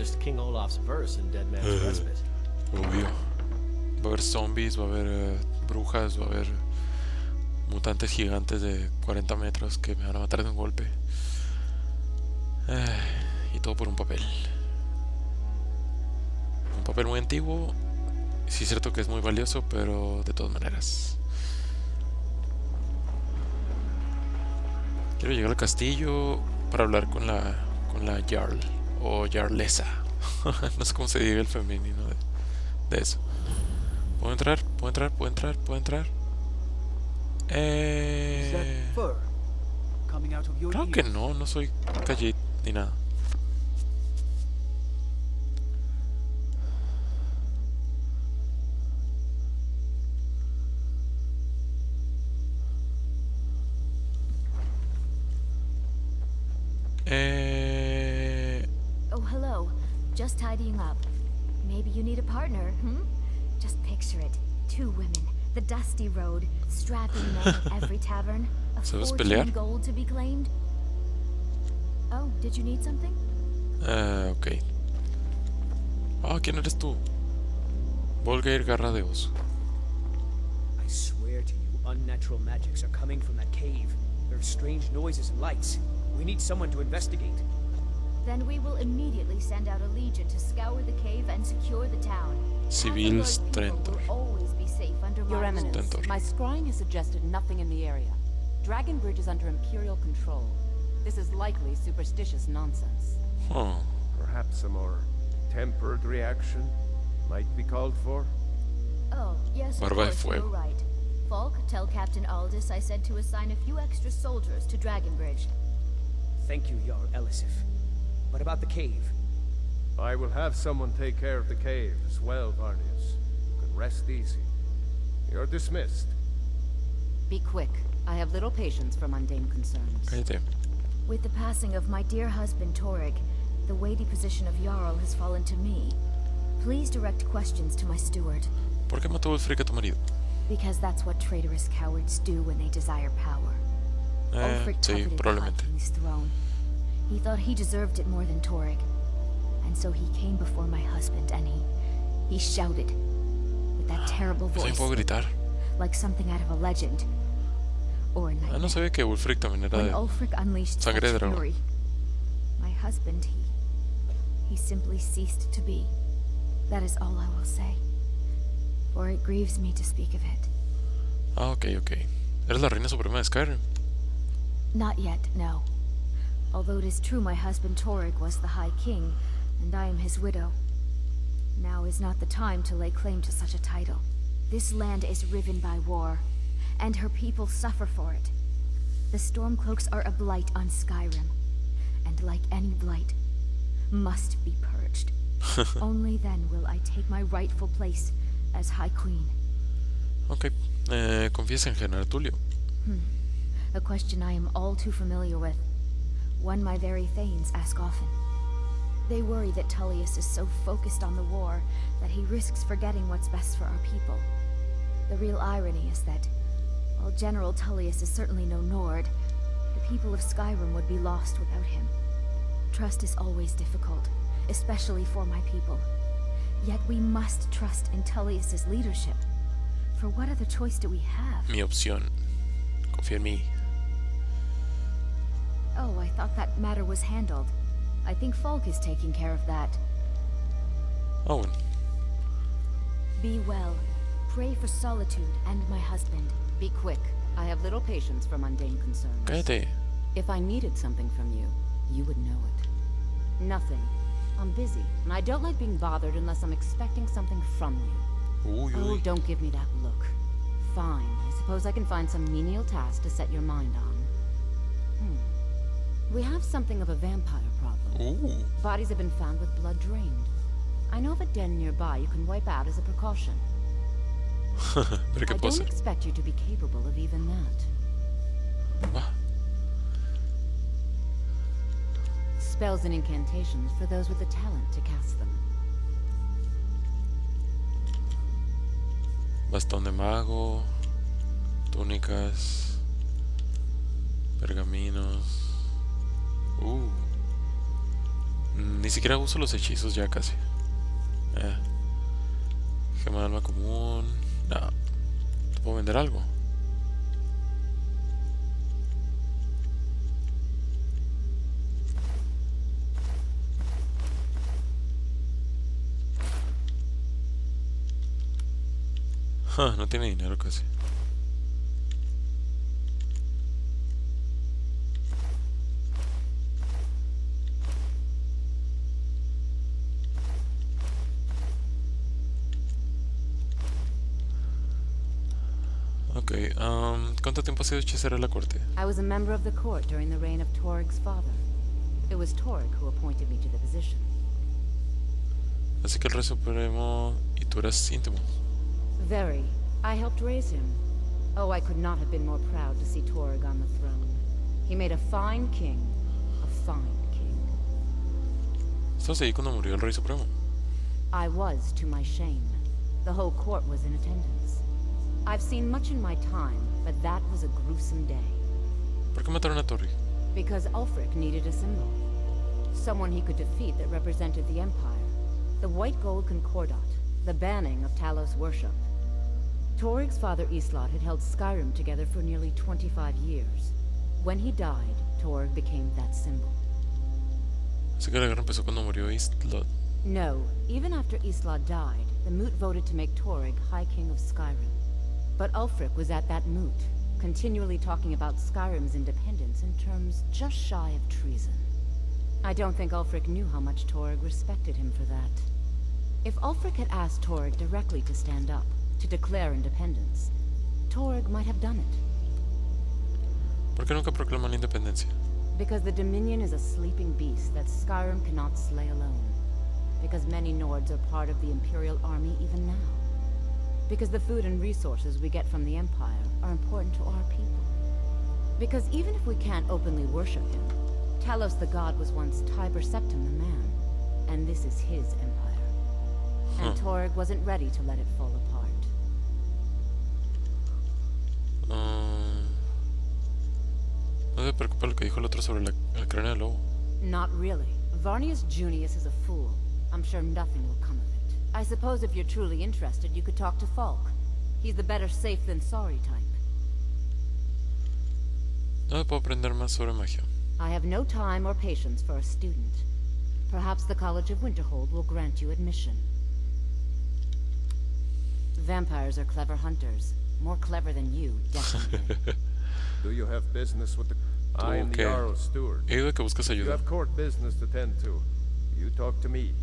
used King Olaf's verse in Dead Man's Respite. Obvio. Va a haber zombies, va a haber brujas, va a haber mutantes gigantes de 40 metros que me van a matar de un golpe. Y todo por un papel. Un papel muy antiguo. Sí es cierto que es muy valioso, pero de todas maneras. Quiero llegar al castillo para hablar con la Jarl o Jarlesa. No sé cómo se diga el femenino de eso. ¿Puedo entrar? ¿Puedo entrar? ¿Puedo entrar? ¿Puedo entrar? Claro que no, no soy Khajiit ni nada. Oh, hello. Just tidying up. Maybe you need a partner, Just picture it. 2 women, the dusty road, strapping men at every tavern, a fortune gold to be claimed. Oh, did you need something? Ok. ¿Quién eres tú? Volgeir Garra de Oso. I swear to you, unnatural magics are coming from that cave. There are strange noises and lights. We need someone to investigate. Then we will immediately send out a legion to scour the cave and secure the town. Civil Stentor. Your Eminence, my scrying has suggested nothing in the area. Dragonbridge is under Imperial control. This is likely superstitious nonsense. Perhaps a more tempered reaction might be called for? Oh, yes, of course, you're right. Falk, tell Captain Aldous I said to assign a few extra soldiers to Dragonbridge. Thank you, Jarl Elisif. What about the cave? I will have someone take care of the cave as well, Varnius. You can rest easy. You're dismissed. Be quick. I have little patience for mundane concerns. Cállate. With the passing of my dear husband Torrig, the weighty position of Jarl has fallen to me. Please direct questions to my steward. ¿Por qué mató Ulfric a tu marido? Because that's what traitorous cowards do when they desire power. Ulfric coveted the king's throne. He thought he deserved it more than Torrig. And so he came before my husband and he shouted with that terrible voice, like something out of a legend or a nightmare. No sabía que Ulfric también era de Ulfric unleashed such fury, my husband, he simply ceased to be. That is all I will say, for it grieves me to speak of it. Ok. ¿Eres la reina suprema de Skyrim? Not yet, no. Although it is true my husband Torrig was the High King, and I am his widow. Now is not the time to lay claim to such a title. This land is riven by war, and her people suffer for it. The Stormcloaks are a blight on Skyrim, and like any blight, must be purged. Only then will I take my rightful place as High Queen. Ok, confiesa en General Tulio. A question I am all too familiar with. One my very thanes ask often. They worry that Tullius is so focused on the war that he risks forgetting what's best for our people. The real irony is that, while General Tullius is certainly no Nord, the people of Skyrim would be lost without him. Trust is always difficult, especially for my people. Yet we must trust in Tullius's leadership. For what other choice do we have? Mi opción. Confía en mí. Oh, I thought that matter was handled. I think Falk is taking care of that. Bueno. Be well. Pray for solitude and my husband. Be quick. I have little patience for mundane concerns. Cállate. If I needed something from you, you would know it. Nothing. I'm busy, and I don't like being bothered unless I'm expecting something from you. Oh, don't give me that look. Fine. I suppose I can find some menial task to set your mind on. We have something of a vampire problem. Bodies have been found with blood drained. I know of a den nearby you can wipe out as a precaution. I don't expect you to be capable of even that. Spells and incantations for those with the talent to cast them. Bastón de mago, túnicas, pergaminos. Ni siquiera uso los hechizos ya casi. Gema de alma común. No. ¿Te puedo vender algo? No tiene dinero casi. Okay, ¿cuánto tiempo ha sido hechicera de la corte? I was a member of the court during the reign of Torg's father. It was Torg who appointed me to the position. Así que el Rey Supremo y tú eres íntimos. Very. I helped raise him. Oh, I could not have been more proud to see Torg on the throne. He made a fine king. A fine king. ¿Estabas ahí cuando murió el Rey Supremo? I was, to my shame. The whole court was in attendance. I've seen much in my time, but that was a gruesome day. ¿Por qué mataron a Torg? Because Ulfric needed a symbol. Someone he could defeat that represented the Empire. The white gold concordat. The banning of Talos worship. Torg's father Islot had held Skyrim together for nearly 25 years. When he died, Torg became that symbol. Así que la guerra empezó cuando murió Islot. No, even after Islot died, the Moot voted to make Torg High King of Skyrim. But Ulfric was at that Moot, continually talking about Skyrim's independence in terms just shy of treason. I don't think Ulfric knew how much Torg respected him for that. If Ulfric had asked Torg directly to stand up, to declare independence, Torg might have done it. ¿Por qué nunca proclaman la independencia? Because the Dominion is a sleeping beast that Skyrim cannot slay alone. Because many Nords are part of the Imperial Army even now. Because the food and resources we get from the Empire are important to our people. Because even if we can't openly worship him, Talos the God was once Tiber Septim the man, and this is his empire. And Torg wasn't ready to let it fall apart. No te preocupa lo que dijo el otro sobre el cráneo del lobo. Not really. Varnius Junius is a fool. I'm sure nothing will come of it. I suppose if you're truly interested, you could talk to Falk. He's the better safe than sorry type. ¿Dónde puedo aprender más sobre magia? I have no time or patience for a student. Perhaps the College of Winterhold will grant you admission. Vampires are clever hunters. More clever than you, definitely. Do you have business with the... I am the Jarl's steward. He oído que buscas ayuda. You have court business to tend to. You talk to me.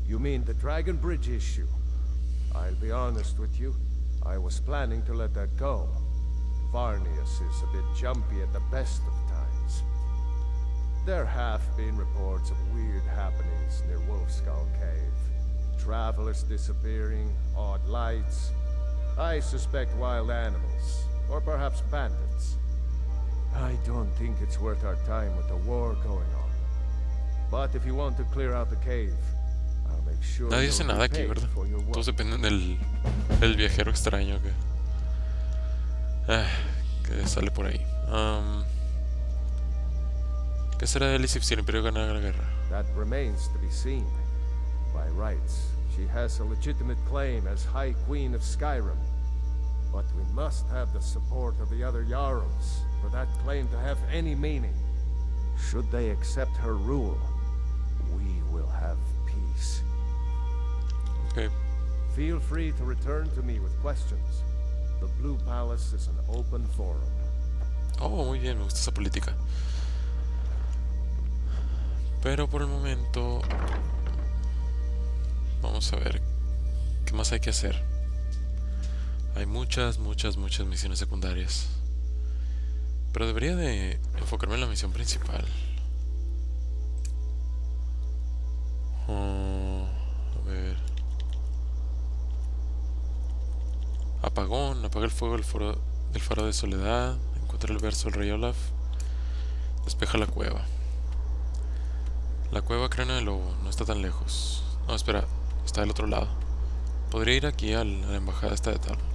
You mean the Dragon Bridge issue? I'll be honest with you. I was planning to let that go. Varnius is a bit jumpy at the best of times. There have been reports of weird happenings near Wolfskull Cave. Travelers disappearing, odd lights. I suspect wild animals, or perhaps bandits. I don't think it's worth our time with the war going on. But if you want to clear out the cave, I'll make sure. Nadie hace nada aquí, ¿verdad? Todos dependen del viajero extraño que sale por ahí. ¿Qué será de Alice si el Imperio gana la guerra? That remains to be seen. By rights, she has a legitimate claim as High Queen of Skyrim. But we must have the support of the other Jarls for that claim to have any meaning. Should they accept her rule, we will have peace. Okay. Feel free to return to me with questions. The Blue Palace is an open forum. Oh, muy bien, me gusta esa política. Pero por el momento vamos a ver qué más hay que hacer. Hay muchas misiones secundarias. Pero debería de enfocarme en la misión principal. A ver. Apagón, apaga el fuego del faro de soledad. Encuentra el verso del rey Olaf. Despeja la cueva. La cueva cráneo del lobo, no está tan lejos. No, espera, está del otro lado. Podría ir aquí a la embajada esta de Talmor.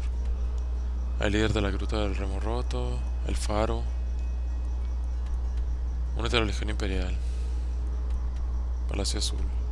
Al líder de la gruta del remo roto, el faro. Únete a la Legión Imperial. Palacio Azul.